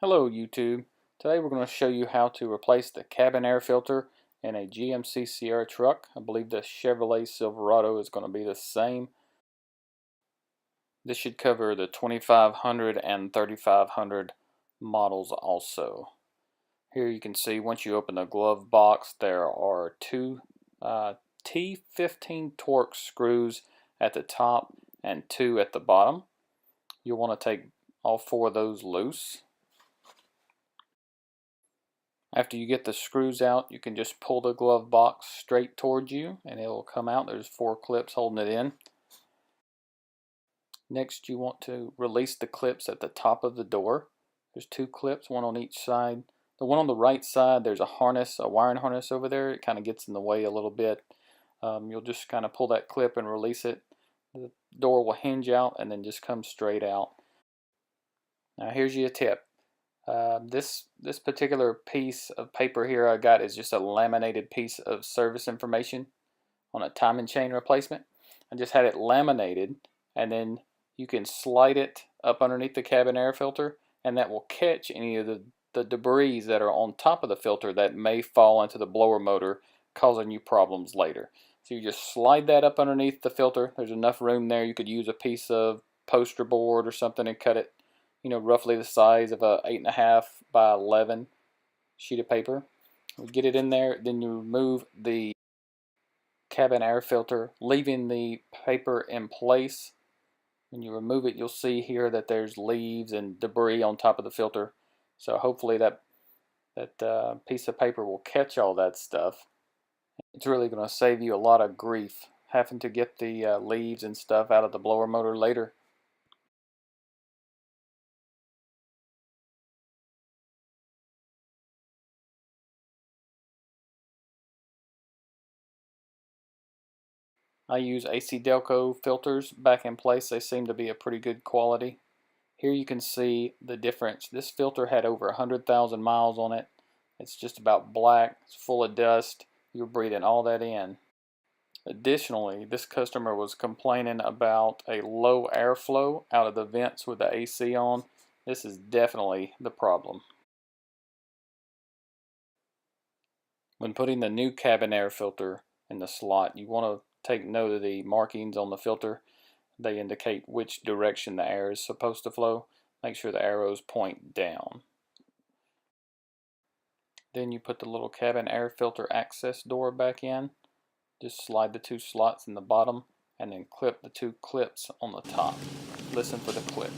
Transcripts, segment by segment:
Hello YouTube. Today we're going to show you how to replace the cabin air filter in a GMC Sierra truck. I believe the Chevrolet Silverado is going to be the same. This should cover the 2500 and 3500 models also. Here you can see once you open the glove box there are two T15 Torx screws at the top and two at the bottom. You'll want to take all four of those loose. After you get the screws out, you can just pull the glove box straight towards you and it will come out. There's four clips holding it in. Next, you want to release the clips at the top of the door. There's two clips, one on each side. The one on the right side, there's a harness, a wiring harness over there. It kind of gets in the way a little bit. You'll just kind of pull that clip and release it. The door will hinge out and then just come straight out. Now here's your tip. This particular piece of paper here I got is just a laminated piece of service information on a timing chain replacement. I just had it laminated, and then you can slide it up underneath the cabin air filter and that will catch any of the debris that are on top of the filter that may fall into the blower motor, causing you problems later. So you just slide that up underneath the filter. There's enough room there. You could use a piece of poster board or something and cut it, roughly the size of a 8.5 by 11 sheet of paper. Get it in there, then you remove the cabin air filter, leaving the paper in place. When you remove it, you'll see here that there's leaves and debris on top of the filter. So hopefully that piece of paper will catch all that stuff. It's really going to save you a lot of grief having to get the leaves and stuff out of the blower motor later. I use AC Delco filters back in place. They seem to be a pretty good quality. Here you can see the difference. This filter had over 100,000 miles on it. It's just about black. It's full of dust. You're breathing all that in. Additionally, this customer was complaining about a low airflow out of the vents with the AC on. This is definitely the problem. When putting the new cabin air filter in the slot, you want to take note of the markings on the filter. They indicate which direction the air is supposed to flow. Make sure the arrows point down. Then you put the little cabin air filter access door back in. Just slide the two slots in the bottom and then clip the two clips on the top. Listen for the click.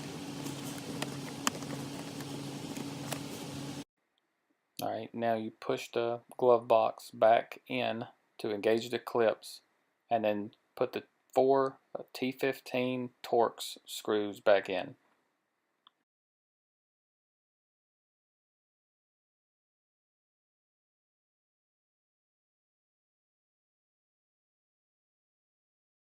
Alright, now you push the glove box back in to engage the clips and then put the four T15 Torx screws back in.